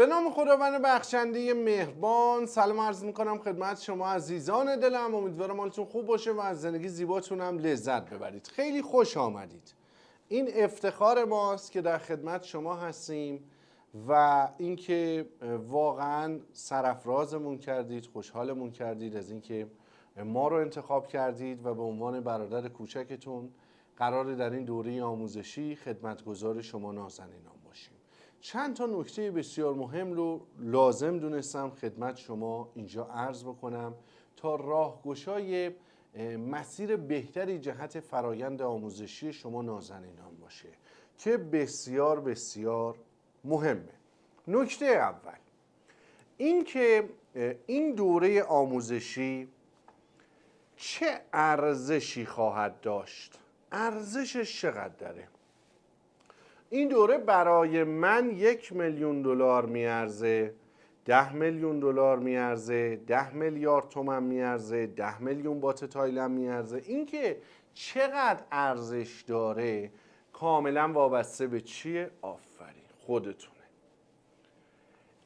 به نام خداوند بخشنده مهربان سلام عرض میکنم خدمت شما عزیزان دلم. امیدوارم حالتون خوب باشه و از زندگی زیباتون هم لذت ببرید. خیلی خوش آمدید. این افتخار ماست که در خدمت شما هستیم و اینکه واقعا سرافرازمون کردید، خوشحالمون کردید از اینکه ما رو انتخاب کردید و به عنوان برادر کوچکتون قراره در این دوره آموزشی خدمتگزار شما نازنینان باشیم. چند تا نکته بسیار مهم رو لازم دونستم خدمت شما اینجا عرض بکنم تا راهگشای مسیر بهتری جهت فرایند آموزشی شما نازنینان باشه که بسیار بسیار مهمه. نکته اول این که این دوره آموزشی چه ارزشی خواهد داشت؟ ارزشش چقدر داره؟ این دوره برای من 1,000,000 دلار میارزه، 10 میلیون دلار میارزه، 10 میلیارد تومان میارزه، 10 میلیون بات تایلند میارزه. این که چقدر ارزش داره کاملا وابسته به چیه؟ آفرین، خودتونه.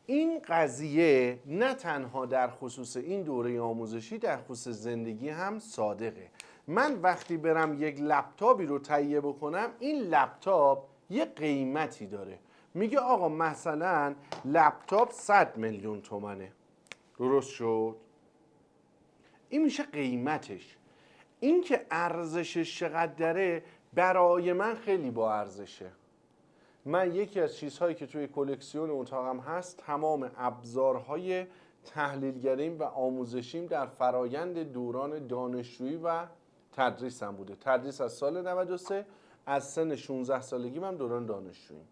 این قضیه نه تنها در خصوص این دوره آموزشی، در خصوص زندگی هم صادقه. من وقتی برم یک لپتاپی رو تهیه بکنم، این لپتاپ یه قیمتی داره. میگه آقا مثلا لپتاپ 100 میلیون تومنه، درست شد؟ این میشه قیمتش. این که ارزشش چقدر داره برای من خیلی با ارزشه. من یکی از چیزهایی که توی کلکسیون اتاقم هست تمام ابزارهای تحلیلگریم و آموزشیم در فرایند دوران دانشجویی و تدریسم بوده. تدریس از سال 93، از سن 16 سالگی من دوران دانشجوییم،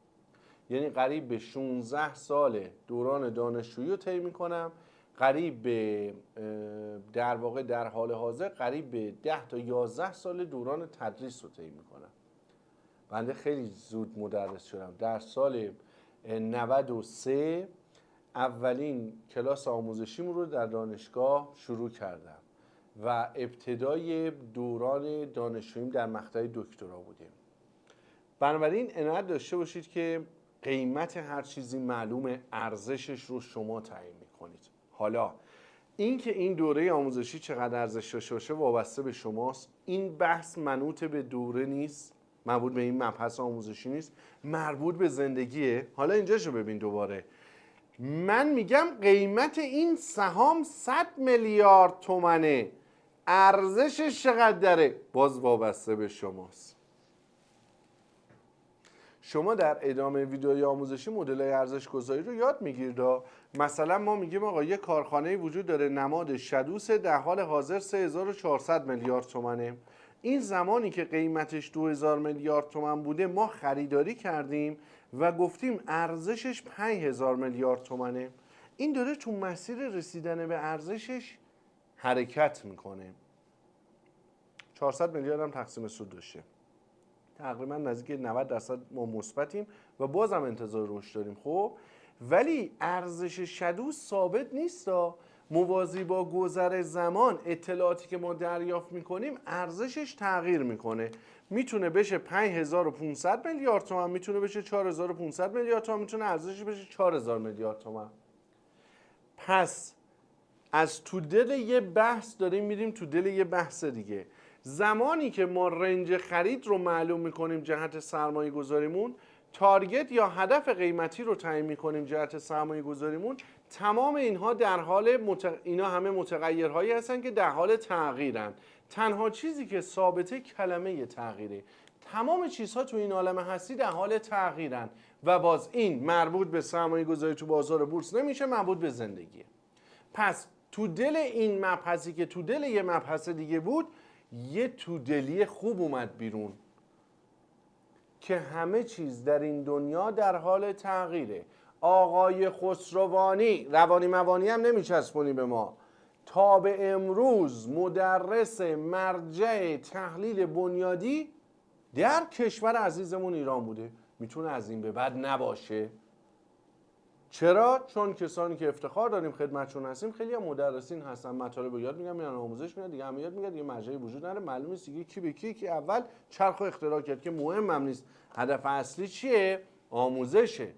یعنی قریب به 16 سال دوران دانشجویی رو طی می‌کنم. قریب به در واقع در حال حاضر قریب به 10 تا 11 سال دوران تدریس رو طی می‌کنم. بنده خیلی زود مدرس شدم. در سال 93 اولین کلاس آموزشیمون رو در دانشگاه شروع کردم و ابتدای دوران دانشجوییم در مقطع دکترا بودیم. بنابراین عنایت داشته باشید که قیمت هر چیزی معلومه، ارزشش رو شما تعیین میکنید. حالا اینکه این دوره آموزشی چقدر ارزش داشته باشه وابسته به شماست. این بحث منوط به دوره نیست، مربوط به این مبحث آموزشی نیست، مربوط به زندگیه. حالا اینجاشو ببین دوباره. من میگم قیمت این سهام 100 میلیارد تومنه، ارزشش چقدر داره؟ باز وابسته به شماست. شما در ادامه ویدیوی آموزشی مدل‌های ارزش گذاری رو یاد میگیرید. مثلا ما میگیم آقا یه کارخانه وجود داره نماد شدوس، در حال حاضر 3400 میلیارد تومنه. این زمانی که قیمتش 2000 میلیارد تومان بوده ما خریداری کردیم و گفتیم ارزشش 5000 میلیارد تومنه. این داره تو مسیر رسیدن به ارزشش حرکت میکنه. 400 میلیارد هم تقسیم سود داشته. تقریبا نزدیک 90% ما مثبتیم و بازم انتظار رشد داریم. خب ولی ارزش شدوس ثابت نیست. موازی با گذر زمان اطلاعاتی که ما دریافت میکنیم ارزشش تغییر میکنه. میتونه بشه 5500 میلیارد تومان، میتونه بشه 4500 میلیارد تومان، میتونه ارزشش بشه 4000 میلیارد تومان. پس از تو دل یه بحث داریم میریم تو دل یه بحث دیگه. زمانی که ما رنج خرید رو معلوم میکنیم جهت سرمایه گذاریمون، تارگت یا هدف قیمتی رو تعیین میکنیم جهت سرمایه گذاریمون، تمام اینها در حال اینا همه متغیرهایی هستن که در حال تغییرن. تنها چیزی که ثابته کلمه تغییره. تمام چیزها تو این عالم هستی در حال تغییرن و باز این مربوط به سرمایه گذاری تو بازار بورس نمیشه، مربوط به زندگیه. پس تو دل این مبحثی که تو دل یه مبحث دیگه بود، یه تودلی خوب اومد بیرون که همه چیز در این دنیا در حال تغییره. آقای خسروانی، روانی موانی هم نمیچسبونی به ما، تا به امروز مدرس مرجع تحلیل بنیادی در کشور عزیزمون ایران بوده. میتونه از این به بعد نباشه. چرا؟ چون کسانی که افتخار داریم خدمتشون هستیم خیلی هم مدرسین هستن، مطالب رو یاد میگن، میرن آموزش میدن، دیگه هم یاد میگن، دیگه مرجعی وجود نداره، معلومه نیست دیگه کی به کی اول چرخ رو اختراع کرد که مهم هم نیست. هدف اصلی چیه؟ آموزشه.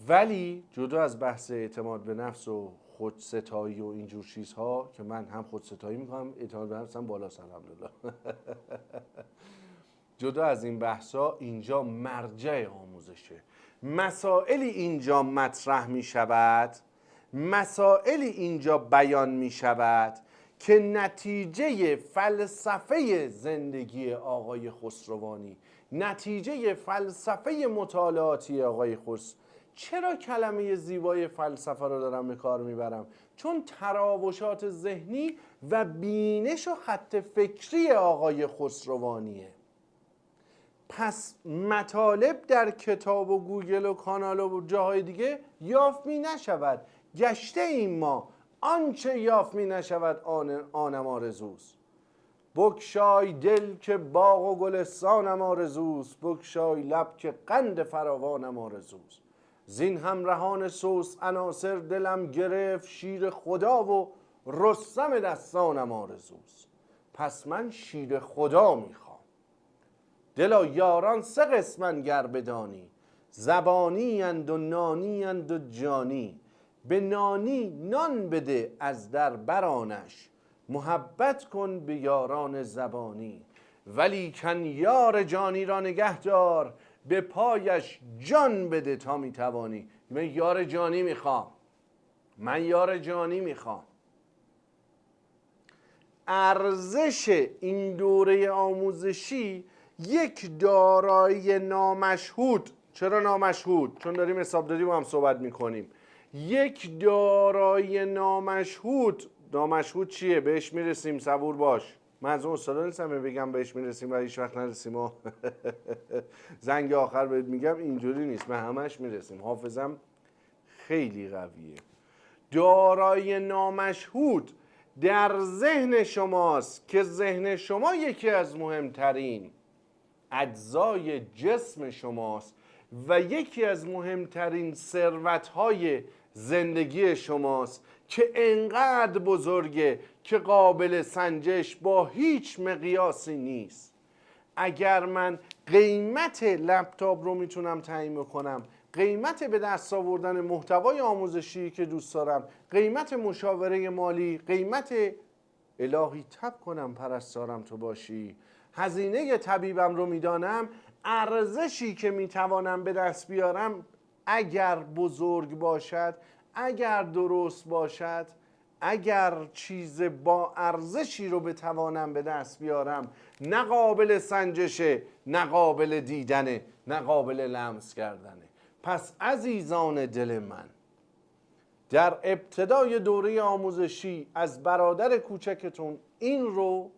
ولی جدا از بحث اعتماد به نفس و خودستایی و اینجور چیزها که من هم خودستایی میکنم، اعتماد به نفسم بالاست الحمدلله. جدا از این بحثا اینجا مرجع آموزشه. مسائلی اینجا مطرح می شود، مسائلی اینجا بیان می شود که نتیجه فلسفه زندگی آقای خسروانی، نتیجه فلسفه مطالعاتی آقای خسروانی. چرا کلمه زیبای فلسفه رو دارم به کار میبرم؟ چون تراوشات ذهنی و بینش و خط فکری آقای خسروانیه. پس مطالب در کتاب و گوگل و کانال و جاهای دیگه یافت می نشود. گشته این ما آنچه یافت می نشود آنم آرزوست. بگشای دل که باغ و گلستانم آرزوست، بگشای لب که قند فراوانم آرزوست. زین همرهان سوس عناصر دلم گرفت، شیر خدا و رستم دستانم آرزوست. پس من شیر خدا میخوام. دلا یاران سه قسمن گر بدانی، زبانی اند و نانی اند و جانی. به نانی نان بده از در برانش، محبت کن به یاران زبانی. ولی کن یار جانی را نگه دار، به پایش جان بده تا میتوانی. من یار جانی میخوام، من یار جانی میخوام. ارزش این دوره آموزشی یک دارایی نامشهود. چرا نامشهود؟ چون داریم حسابداری با هم صحبت میکنیم. یک دارایی نامشهود. نامشهود چیه؟ بهش میرسیم، صبور باش. من از اون استادا نیستم بگم بهش میرسیم و هیچ وقت نرسیم. زنگ آخر بهت میگم اینجوری نیست، من همش میرسیم. حافظم خیلی قویه. دارایی نامشهود در ذهن شماست که ذهن شما یکی از مهمترین اجزای جسم شماست و یکی از مهمترین ثروت‌های زندگی شماست که انقدر بزرگه که قابل سنجش با هیچ مقیاسی نیست. اگر من قیمت لپتاپ رو میتونم تعیین کنم، قیمت به دست آوردن محتوای آموزشی که دوست دارم، قیمت مشاوره مالی، قیمت الهی تب کنم پرستارم تو باشی، هزینه طبیبم رو میدانم، ارزشی که میتوانم به دست بیارم اگر بزرگ باشد، اگر درست باشد، اگر چیز با ارزشی رو بتوانم به دست بیارم، نه قابل سنجشه، نه قابل دیدنه، نه قابل لمس کردنه. پس عزیزان دل من، در ابتدای دوره آموزشی از برادر کوچکتون این رو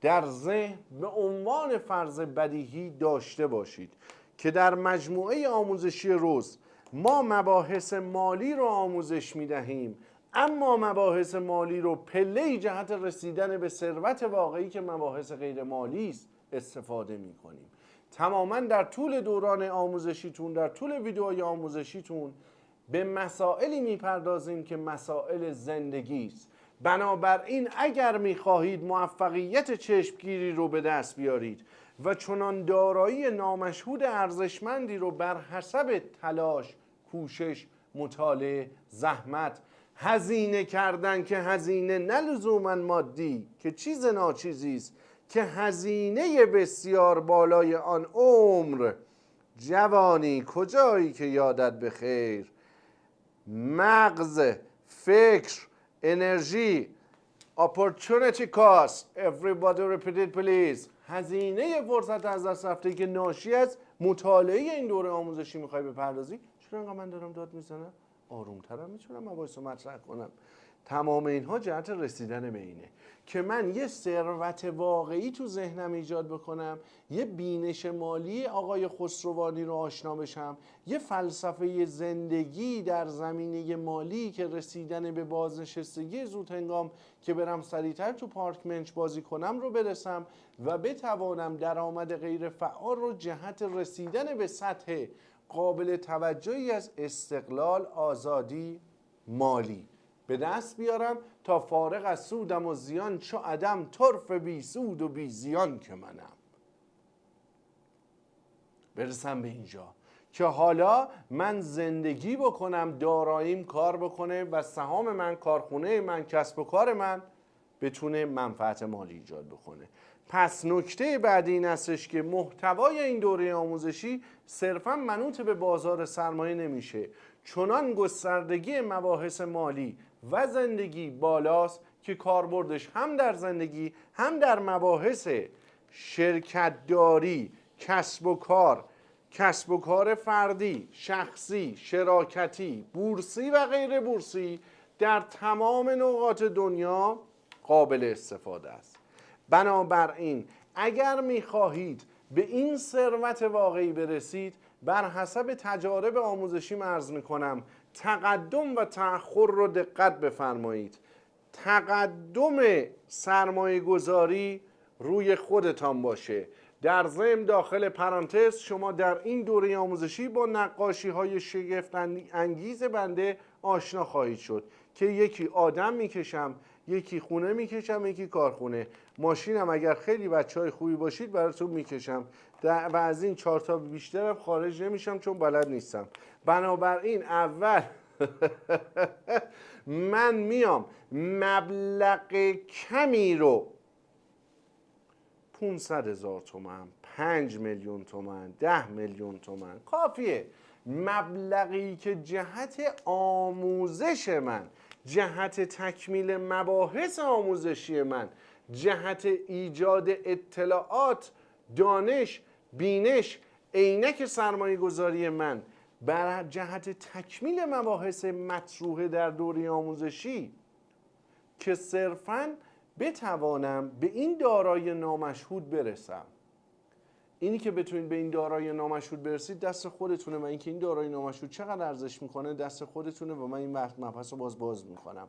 در ذهن به عنوان فرض بدیهی داشته باشید که در مجموعه آموزشی روز ما مباحث مالی رو آموزش میدهیم، اما مباحث مالی رو پله جهت رسیدن به ثروت واقعی که مباحث غیر مالی است استفاده میکنیم. تماما در طول دوران آموزشیتون، در طول ویدئوهای آموزشیتون به مسائلی میپردازیم که مسائل زندگی است. بنابراین اگر میخواهید موفقیت چشمگیری رو به دست بیارید و چنان دارایی نامشهود ارزشمندی رو بر حسب تلاش، کوشش، مطالعه، زحمت، هزینه کردن که هزینه نه لزوما مادی که چیز ناچیزی است، که هزینه بسیار بالای آن عمر، جوانی کجایی که یادت بخیر، مغز، فکر، انرژی، opportunity cost, everybody repeat it please، هزینه فرصت از دست رفته که ناشی از مطالعه این دوره آموزشی میخوای بپردازی. چرا انقدر من دارم داد میزنم؟ آرومترم میتونم مباحث رو مطرح کنم. تمام اینها جهت رسیدن به اینه که من یه ثروت واقعی تو ذهنم ایجاد بکنم، یه بینش مالی آقای خسروانی رو آشنا بشم، یه فلسفه زندگی در زمینه مالی که رسیدن به بازنشستگی زود هنگام که برم سریعتر تو پارک منچ بازی کنم رو برسم و بتوانم درآمد غیر فعال رو جهت رسیدن به سطح قابل توجهی از استقلال، آزادی مالی به دست بیارم تا فارغ از سودم و زیان چو عدم طرف بی سود و بی زیان که منم. برسم به اینجا که حالا من زندگی بکنم، داراییم کار بکنه و سهام من، کارخونه من، کسب و کار من بتونه منفعت مالی ایجاد بکنه. پس نکته بعدی این هستش که محتوای این دوره آموزشی صرفا منوط به بازار سرمایه نمیشه، چنان گستردگی مباحث مالی و زندگی بالاست که کاربردش هم در زندگی هم در مباحث شرکتداری، کسب و کار فردی، شخصی، شراکتی، بورسی و غیر بورسی در تمام نقاط دنیا قابل استفاده است. بنابراین اگر میخواهید به این ثروت واقعی برسید، بر حسب تجارب آموزشی عرض میکنم تقدم و تأخر رو دقت بفرمایید. تقدم سرمایه گذاری روی خودتان باشه. در ضمن داخل پرانتز شما در این دوره آموزشی با نقاشی های شگفت انگیز بنده آشنا خواهید شد که یکی آدم میکشم، یکی خونه میکشم، یکی کارخونه. ماشینم اگر خیلی بچهای خوبی باشید براتون میکشم و از این 4 تا بیشترم خارج نمیشم چون بلد نیستم. بنابراین اول من میام مبلغ کمی رو 500,000 تومان، 5 میلیون تومان، 10 میلیون تومان کافیه، مبلغی که جهت آموزش من، جهت تکمیل مباحث آموزشی من، جهت ایجاد اطلاعات، دانش، بینش، عینک سرمایه گذاری من، بر جهت تکمیل مباحث مطروحه در دوره آموزشی که صرفاً بتوانم به این دارایی نامشهود برسم. اینی که بتونید به این دارایی نامشهود برسید دست خودتونه و اینکه این دارایی نامشهود چقدر ارزش میکنه دست خودتونه و من این وقت مبحث رو باز میکنم.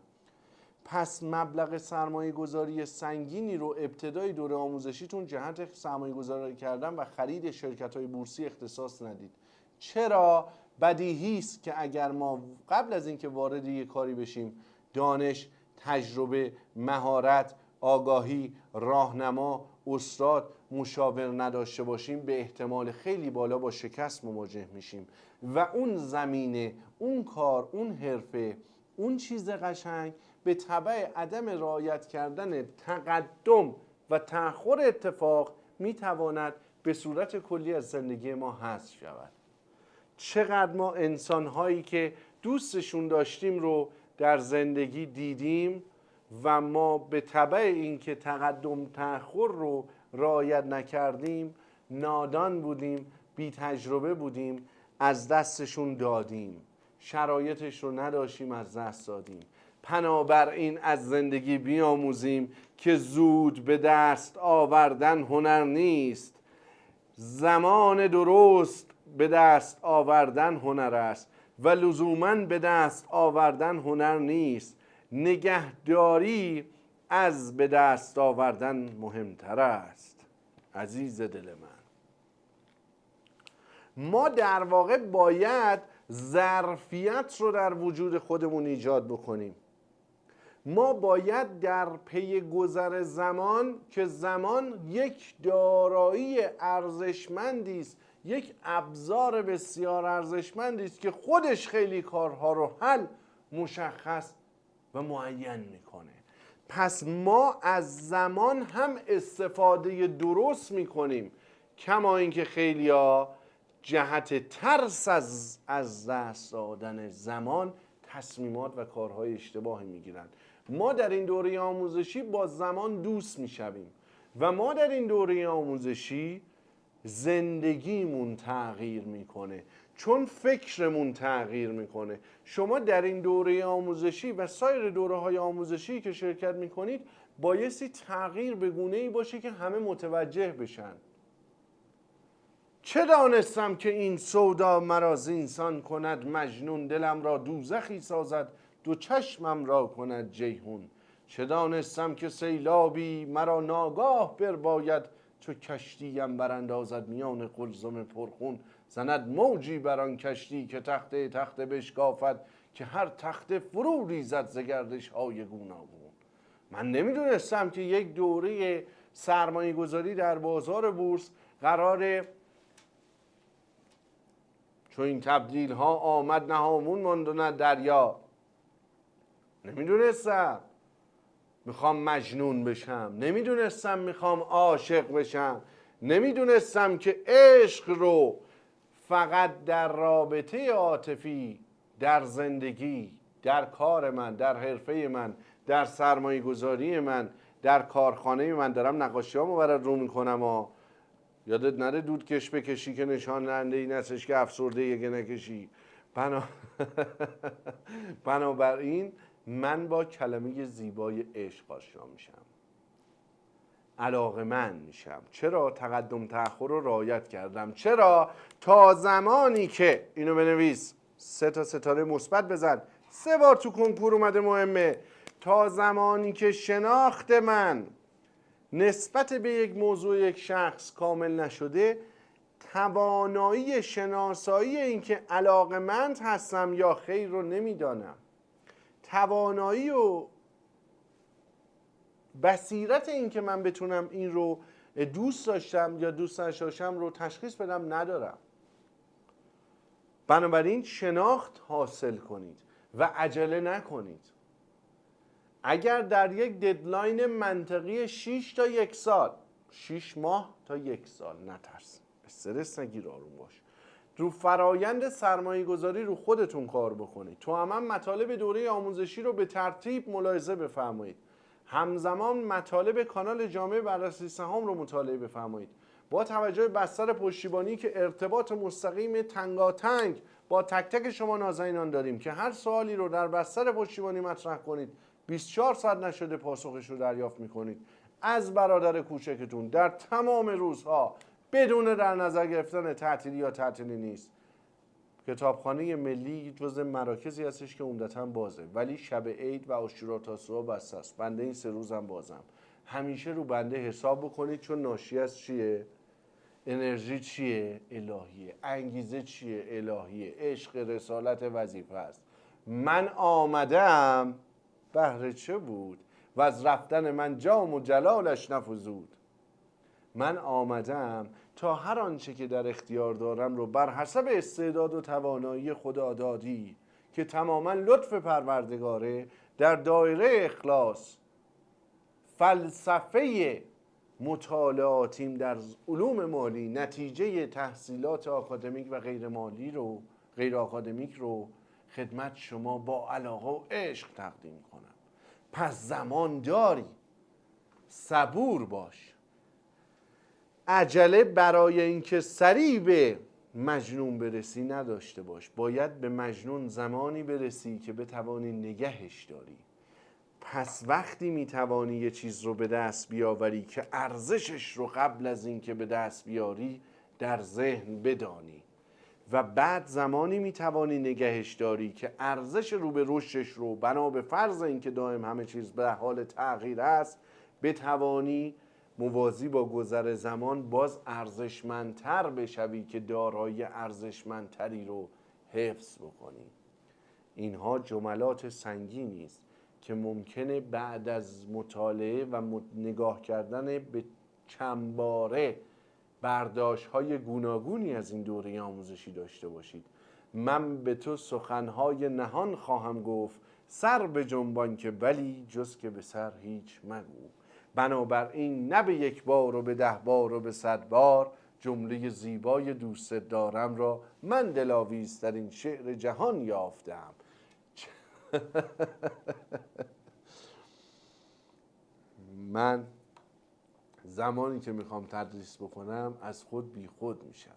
پس مبلغ سرمایه گذاری سنگینی رو ابتدای دوره آموزشیتون جهت سرمایه گذاری کردن و خرید شرکت های بورسی اختصاص ندید. چرا؟ بدیهی است که اگر ما قبل از اینکه وارد یک کاری بشیم دانش، تجربه، مهارت، آگاهی، راهنما، استاد، مشاور نداشته باشیم به احتمال خیلی بالا با شکست مواجه میشیم و اون زمینه، اون کار، اون حرفه، اون چیز قشنگ به تبع عدم رعایت کردن تقدم و تأخر اتفاق میتواند به صورت کلی از زندگی ما حذف شود. چقدر ما انسان‌هایی که دوستشون داشتیم رو در زندگی دیدیم و ما به تبع اینکه تقدم تأخر رو رعایت نکردیم، نادان بودیم، بی تجربه بودیم، از دستشون دادیم، شرایطش رو نداشتیم، از دست دادیم. بنابراین از زندگی بیاموزیم که زود به دست آوردن هنر نیست، زمان درست به دست آوردن هنر است و لزوماً به دست آوردن هنر نیست. نگهداری از به دست آوردن مهمتر است. عزیز دل من، ما در واقع باید ظرفیت رو در وجود خودمون ایجاد بکنیم. ما باید در پی گذر زمان که زمان یک دارایی ارزشمندی است، یک ابزار بسیار ارزشمندی است که خودش خیلی کارها رو حل، مشخص و معین میکنه. پس ما از زمان هم استفاده درست میکنیم، کما اینکه خیلیا جهت ترس از دست دادن زمان تصمیمات و کارهای اشتباهی میگیرن. ما در این دوره آموزشی با زمان دوست میشویم و ما در این دوره آموزشی زندگیمون تغییر میکنه، چون فکرمون تغییر میکنه. شما در این دوره آموزشی و سایر دوره‌های آموزشی که شرکت میکنید بایستی تغییر به گونه‌ای باشه که همه متوجه بشن. چه دانستم که این سودا مرا زینسان کند، مجنون دلم را دوزخی سازد، دو چشمم را کند جیحون. چه دانستم که سیلابی مرا ناگاه برباید، چو کشتیم براندازد میان قلزم پرخون. زند موجی بر آن کشتی که تخته تخته بشکافد، که هر تخته فرو ریزد ز گردش های گوناگون. من نمیدونستم که یک دوره سرمایه گذاری در بازار بورس قراره چون این تبدیل ها آمد نه هامون ماند و نه دریا. نمیدونستم میخوام مجنون بشم، نمیدونستم میخوام عاشق بشم، نمیدونستم که عشق رو فقط در رابطه عاطفی، در زندگی، در کار من، در حرفه من، در سرمایه گذاری من، در کارخانه من، دارم نقاشی هامو برات رو میکنم ها. یادت نره دودکش بکشی که نشان دهنده این هستش که افسرده یه نکشی. بنابراین من با کلمه زیبای عشق آشنا میشم، علاقه‌مند میشم. چرا؟ تقدم تأخر رو رعایت کردم. چرا؟ تا زمانی که اینو بنویس، 3 تا ستاره مثبت بزن، 3 بار تو کنکور اومده مهمه. تا زمانی که شناخت من نسبت به یک موضوع، یک شخص کامل نشده، توانایی شناسایی این که علاقه‌مند هستم یا خیر رو نمیدانم. توانایی و بصیرت این که من بتونم این رو دوست داشتم یا دوست داشتم رو تشخیص بدم ندارم. بنابراین شناخت حاصل کنید و عجله نکنید. اگر در یک ددلاین منطقی 6 تا 1 سال، 6 ماه تا 1 سال، نترس، استرس نگیر، آروم باش. رو فرایند سرمایه گذاری رو خودتون کار بکنید. تو هم مطالب دوره آموزشی رو به ترتیب ملاحظه بفرمایید. همزمان مطالب کانال جامعه بررسی سهام رو مطالعه بفرمایید. با توجه به بستر پشتیبانی که ارتباط مستقیم تنگاتنگ با تک تک شما نازنینان داریم که هر سوالی رو در بستر پشتیبانی مطرح کنید 24 ساعت نشده پاسخش رو دریافت میکنید از برادر کوچکتون در تمام روزها بدون در نظر گرفتن تعطیلی یا تعطیلی نیست. کتابخانه ملی جزء مراکزی هستش که عمدتاً بازه، ولی شب عید و عاشورا تاسوعا بسته است. بنده این 3 روزم بازم. همیشه رو بنده حساب بکنید، چون ناشی از چیه؟ انرژی چیه؟ الهیه. انگیزه چیه؟ الهیه. عشق، رسالت، وظیفه است. من آمدم بهر چه بود و از رفتن من جام و جلالش نفزود. من آمدم تا هر آنچه که در اختیار دارم رو بر حسب استعداد و توانایی خدا دادی که تماما لطف پروردگاره در دایره اخلاص فلسفه مطالعاتیم در علوم مالی، نتیجه تحصیلات آکادمیک و غیر آکادمیک رو خدمت شما با علاقه و عشق تقدیم کنم. پس زمان داری، صبور باش. عجله برای اینکه سریع به مجنون برسی نداشته باش. باید به مجنون زمانی برسی که بتوانی نگهش داری. پس وقتی میتوانی یه چیز رو به دست بیاوری که ارزشش رو قبل از اینکه به دست بیاری در ذهن بدانی و بعد زمانی میتوانی نگهش داری که ارزش رو به رشدش رو بنا به فرض اینکه دائم همه چیز به حال تغییر است بتوانی موازی با گذر زمان باز ارزشمندتر بشوی که دارایی ارزشمندتری رو حفظ بکنی. اینها جملات سنگینی است که ممکنه بعد از مطالعه و نگاه کردن به چندباره برداشت‌های گوناگونی از این دوره آموزشی داشته باشید. من به تو سخنهای نهان خواهم گفت، سر به جنبان که ولی جز که به سر هیچ مگو. بنابراین نه به 1 بار و به 10 بار و به 100 بار جمله زیبای دوست دارم را من دلاویز در این شعر جهان یافتم. من زمانی که میخوام تدریس بکنم از خود بی خود میشم،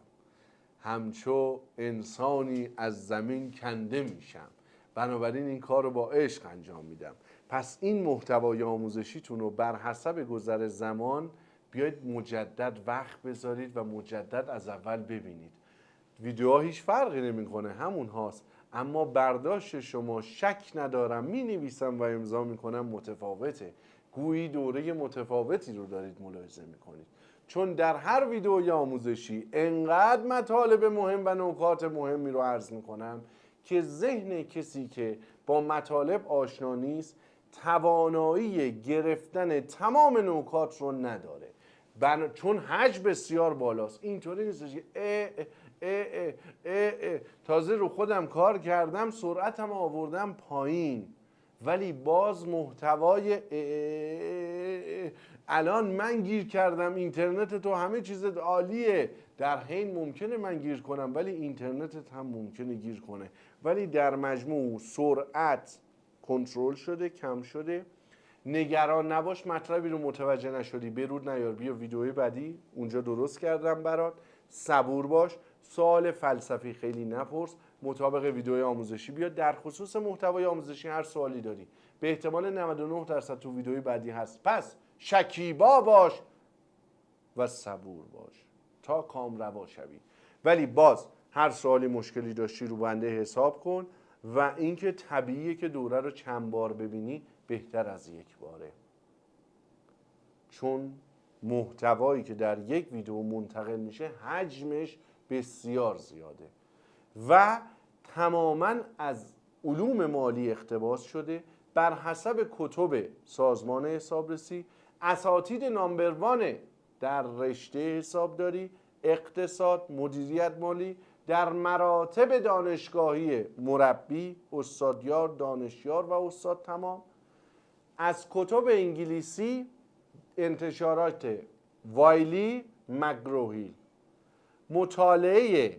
همچو انسانی از زمین کنده میشم. بنابراین این کار رو با عشق انجام میدم. پس این محتوای آموزشیتون رو بر حسب گذر زمان بیاید مجدد وقت بذارید و مجدد از اول ببینید. ویدیوها هیچ فرقی نمیکنه، همون هاست، اما برداشت شما شک ندارم می نویسم و امضا میکنم متفاوته. گویی دوره متفاوتی رو دارید ملاحظه میکنید، چون در هر ویدیوی آموزشی انقدر مطالب مهم و نکات مهمی رو عرض میکنم که ذهن کسی که با مطالب آشنا نیست توانایی گرفتن تمام نکات رو نداره. چون حجم بسیار بالاست. اینطوری نیستش که تازه رو خودم کار کردم سرعتم آوردم پایین، ولی باز محتوای الان من گیر کردم اینترنت تو همه چیزت عالیه، در حین ممکنه من گیر کنم ولی اینترنتت هم ممکنه گیر کنه، ولی در مجموع سرعت کنترل شده، کم شده. نگران نباش مطلبی رو متوجه نشدی برود نیار، بیا ویدئوی بعدی اونجا درست کردم برات. صبور باش، سوال فلسفی خیلی نپرس، مطابق ویدئوی آموزشی بیا. در خصوص محتوای آموزشی هر سوالی داری به احتمال 99% تو ویدئوی بعدی هست، پس شکیبا باش و صبور باش تا کامروا شوی. ولی باز هر سوالی مشکلی داشتی رو بنده حساب کن و اینکه طبیعیه که دوره رو چند بار ببینی، بهتر از یک باره، چون محتوایی که در یک ویدئو منتقل میشه حجمش بسیار زیاده و تماما از علوم مالی اقتباس شده بر حسب کتب سازمان حسابرسی، اساتید نامبروان در رشته حسابداری، اقتصاد، مدیریت مالی، در مراتب دانشگاهی مربی، استادیار، دانشیار و استاد تمام. از کتب انگلیسی انتشارات وایلی، مگروهیل، مطالعه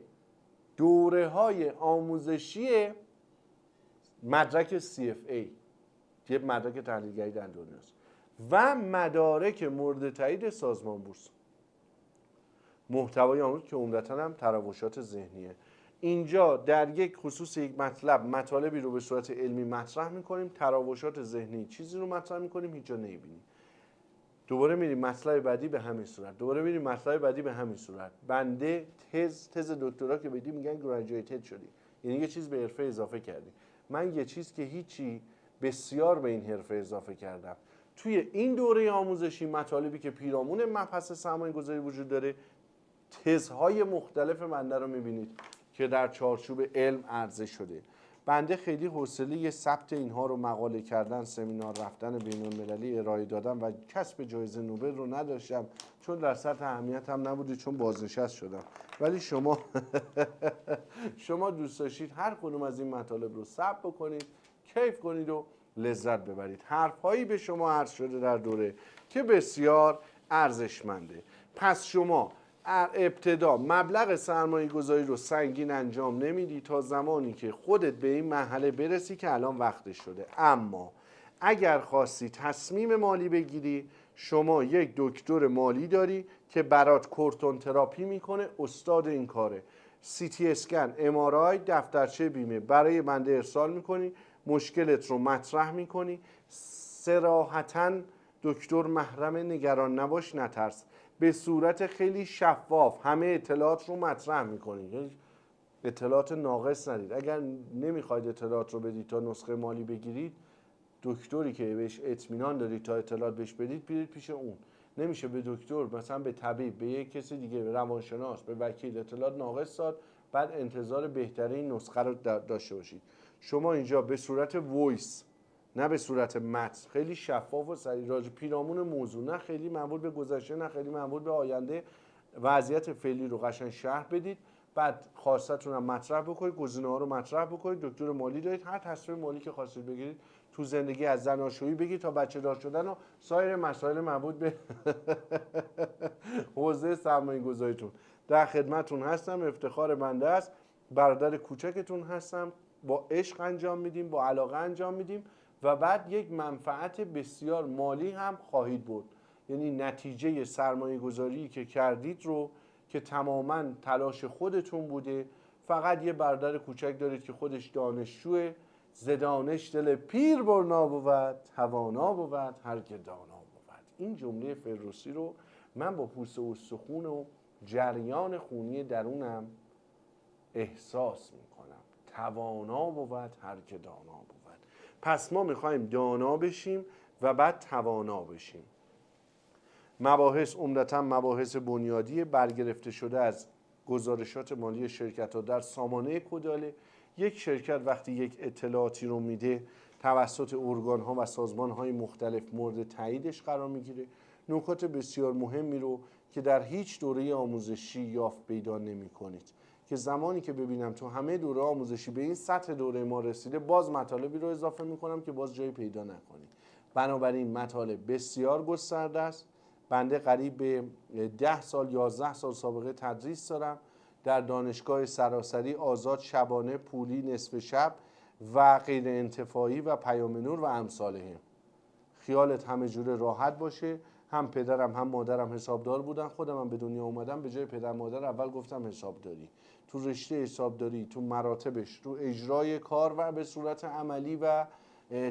دوره های آموزشی مدرک CFA، یه مدرک تحلیلگری در دنیاست، و مدارک مورد تایید سازمان بورس. محتوای آموزش که عمدتاً هم تراوشات ذهنیه. اینجا در یک خصوص یک مطلب مطالبی رو به صورت علمی مطرح میکنیم، تراوشات ذهنی چیزی رو مطرح میکنیم هیچ جا نمیبینیم. دوباره میریم مطلب بعدی به همین صورت، دوباره میریم مطلب بعدی به همین صورت. بنده تز دکترا که بدی میگن گریجویتد شدی، یعنی یه چیز به حرفه اضافه کردی. من یه چیز که هیچی بسیار به این حرفه اضافه کردم. توی این دوره آموزشی مطالبی که پیرامون مبحث سرمایه‌گذاری وجود داره، تزهای مختلف بنده رو میبینید که در چارچوب علم عرضه شده. بنده خیلی حوصله ثبت اینها رو مقاله کردن، سمینار رفتن بین المللی ارائه دادن و کسب جایزه نوبل رو نداشتم، چون در سطح اهمیت هم نبوده، چون بازنشست شدم. ولی شما شما دوست داشتید هر کدوم از این مطالب رو ثبت بکنید، کیف کنید و لذت ببرید. حرفهایی به شما عرض شده در دوره که بسیار ارزشمنده. پس شما ابتدا مبلغ سرمایه گذاری رو سنگین انجام نمیدی تا زمانی که خودت به این مرحله برسی که الان وقتش شده. اما اگر خواستی تصمیم مالی بگیری، شما یک دکتر مالی داری که برات کورتون تراپی میکنه، استاد این کاره. CT اسکن، MRI، دفترچه بیمه برای بنده ارسال میکنی، مشکلت رو مطرح میکنی، صراحتاً دکتر محرم، نگران نباش، نترس، به صورت خیلی شفاف همه اطلاعات رو مطرح میکنید، اطلاعات ناقص ندید. اگر نمیخواید اطلاعات رو بدید تا نسخه مالی بگیرید، دکتری که بهش اطمینان دارید تا اطلاعات بهش بدید برید پیش اون. نمیشه به دکتر، مثلا به طبیب، به یک کسی دیگه، به روانشناس، به وکیل اطلاعات ناقص داد بعد انتظار بهترین نسخه رو داشته باشید. شما اینجا به صورت وایس، نه به صورت متن، خیلی شفاف و سریع راجع پیرامون موضوع، نه خیلی مربوط به گذشته نه خیلی مربوط به آینده، وضعیت فعلی رو قشنگ شرح بدید. بعد خواستتون هم مطرح بکنید، گزینه‌ها رو مطرح بکنید. دکتر مالی دارید، هر تصمیم مالی که خواستید بگیرید تو زندگی، از زناشویی بگید تا بچه دار شدن و سایر مسائل مربوط به حوزه سرمایه‌گذاریتون، در خدمتتون هستم. افتخار بنده است، برادر کوچکتون هستم. با عشق انجام میدیم، با علاقه انجام میدیم و بعد یک منفعت بسیار مالی هم خواهید بود. یعنی نتیجه سرمایه گذاری که کردید رو که تماما تلاش خودتون بوده، فقط یه برادر کوچک دارید که خودش دانشجوه، ز دانش دل پیر برنا بود، توانا بود هر که دانا بود. این جمله فردوسی رو من با پوست و استخون و جریان خونی درونم احساس میکنم. توانا بود هر که دانا بود. پس ما میخوایم دانا بشیم و بعد توانا بشیم. مباحث عمدتاً مباحث بنیادی برگرفته شده از گزارشات مالی شرکت‌ها در سامانه کداله. یک شرکت وقتی یک اطلاعاتی رو میده توسط ارگان‌ها و سازمان‌های مختلف مورد تاییدش قرار میگیره. نکات بسیار مهمی رو که در هیچ دوره آموزشی یافت پیدا نمی کنید، که زمانی که ببینم تو همه دوره آموزشی به این سطح دوره ما رسیده، باز مطالبی رو اضافه می کنم که باز جایی پیدا نکنید. بنابراین مطالب بسیار گسترده است. بنده قریب به 10 سال 11 سال سابقه تدریس دارم در دانشگاه سراسری، آزاد، شبانه، پولی، نصف شب و غیر انتفاعی و پیام نور و امثالهم. خیالت همه جوره راحت باشه. هم پدرم هم مادرم حسابدار بودن. خودم هم به دنیا اومدم به جای پدر مادر اول گفتم حسابداری. تو رشته حسابداری، تو مراتبش، تو اجرای کار و به صورت عملی و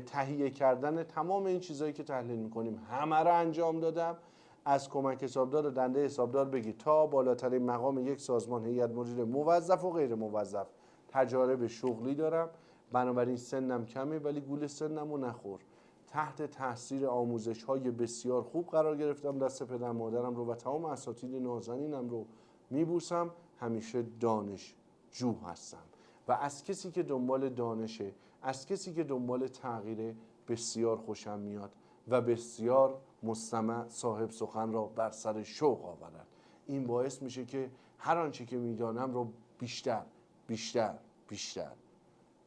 تهیه کردن تمام این چیزایی که تحلیل میکنیم همه رو انجام دادم. از کمک حسابدار و دنده حسابدار بگی تا بالاترین مقام یک سازمان، هیئت مدیره، موظف و غیر موظف، تجارب شغلی دارم. بنابراین سنم کمه ولی گول سنمو نخور. تحت تاثیر آموزش‌های بسیار خوب قرار گرفتم. دست پدر مادرم رو و تمام اساتید نازنینم رو میبوسم. همیشه دانشجو هستم و از کسی که دنبال دانشه، از کسی که دنبال تغییره بسیار خوشم میاد و بسیار مستمع صاحب سخن را بر سر شوق آورد. این باعث میشه که هر آنچه که میدانم رو بیشتر بیشتر بیشتر.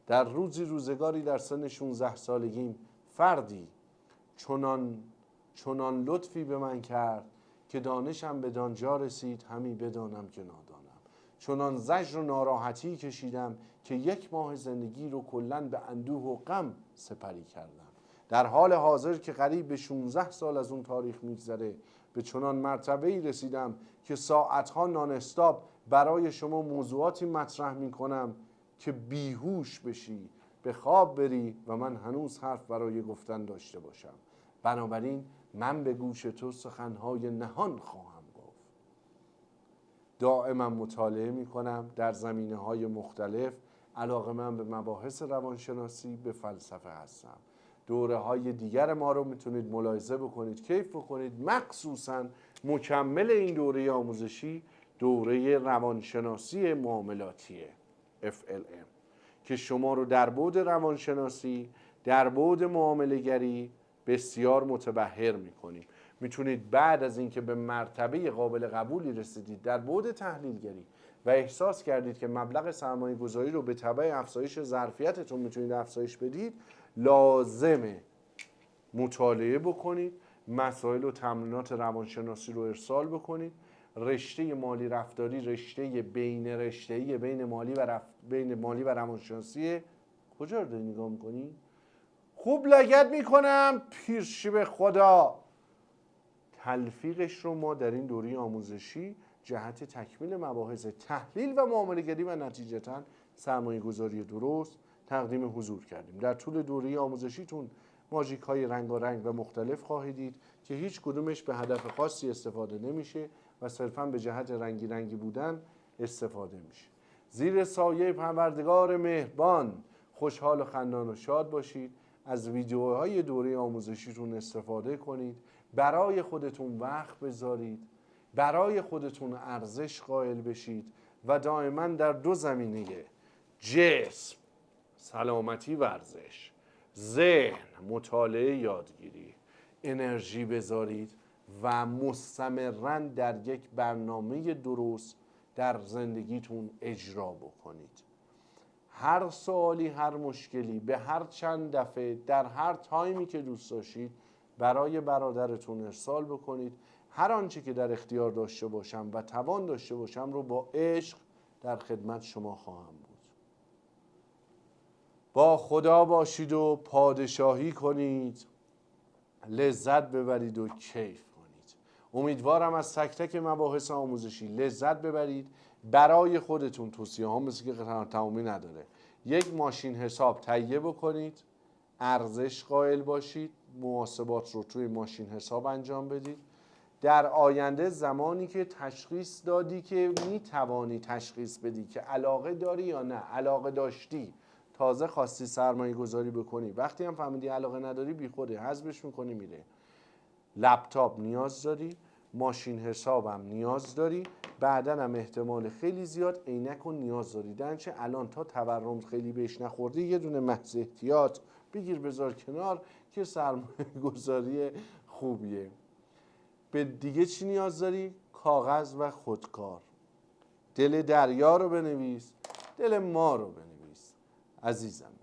در روزگاری در سن 16 سالگیم فردی چنان لطفی به من کرد که دانشم به دانجا رسید همی بدانم که نادانم. چنان زجر و ناراحتی کشیدم که 1 ماه زندگی رو کلاً به اندوه و غم سپری کردم. در حال حاضر که قریب به 16 سال از اون تاریخ میگذره، به چنان مرتبه‌ای رسیدم که ساعتها نان استاپ برای شما موضوعاتی مطرح میکنم که بیهوش بشی، به خواب بری و من هنوز حرف برای گفتن داشته باشم. بنابراین من به گوش تو سخنهای نهان خواهم گفت. دائما مطالعه میکنم در زمینه‌های مختلف. علاقه من به مباحث روانشناسی، به فلسفه هستم. دوره‌های دیگر ما رو میتونید ملاحظه بکنید، کیف بکنید. مخصوصاً مکمل این دوره آموزشی دوره روانشناسی معاملاتیه FLM که شما رو در بعد روانشناسی، در بعد معامله‌گری بسیار متبحر می‌کنیم. میتونید بعد از اینکه به مرتبه قابل قبولی رسیدید در بعد تحلیلگری و احساس کردید که مبلغ سرمایه گذاری رو به تبع افزایش ظرفیتتون میتونید افزایش بدید، لازمه مطالعه بکنید، مسائل و تمرینات روانشناسی رو ارسال بکنید. رشته مالی رفتاری رشته بین رشته‌ای بین مالی و روانشناسی. کجا رو داری نگاه میکنی؟ خوب لگد میکنم پیرشی به خدا. تلفیقش رو ما در این دوره آموزشی جهت تکمیل مباحث تحلیل و معامله‌گری و نتیجتاً سرمایه گذاری درست تقدیم حضور کردیم. در طول دوره آموزشیتون ماژیک های رنگارنگ و مختلف خواهید دید که هیچ کدومش به هدف خاصی استفاده نمیشه و صرفاً به جهت رنگی بودن استفاده میشه. زیر سایه پروردگار مهربان خوشحال و خندان و شاد باشید. از ویدیوهای دوره آموزشیتون استفاده کنید. برای خودتون وقت بذارید. برای خودتون ارزش قائل بشید و دائما در 2 زمینه، جسم سلامتی ورزش، ذهن مطالعه یادگیری، انرژی بذارید و مستمراً در یک برنامه درست در زندگیتون اجرا بکنید. هر سوالی، هر مشکلی، به هر چند دفعه، در هر تایمی که دوست داشتید برای برادرتون ارسال بکنید. هر آنچه که در اختیار داشته باشم و توان داشته باشم رو با عشق در خدمت شما خواهم بود. با خدا باشید و پادشاهی کنید، لذت ببرید و کیف کنید. امیدوارم از تک تک مباحث آموزشی لذت ببرید. برای خودتون توصیه ها مثل که تمامی نداره. یک ماشین حساب تهیه بکنید، ارزش قائل باشید، محاسبات رو توی ماشین حساب انجام بدید. در آینده زمانی که تشخیص دادی که میتوانی تشخیص بدی که علاقه داری یا نه، علاقه داشتی تازه خواستی سرمایه گذاری بکنی، وقتی هم فهمیدی علاقه نداری بی خوده حذفش میکنی میره. لپتاپ نیاز داری، ماشین حسابم نیاز داری، بعدن هم احتمال خیلی زیاد عینک رو نیاز داری. درنچه الان تا تورم خیلی بهش نخوردی یه دونه محض احتیاط بگیر بذار کنار که سرمایه گذاری خوبیه. به دیگه چی نیاز داری؟ کاغذ و خودکار. دل دریا رو بنویس، دل ما رو بنویس عزیزم.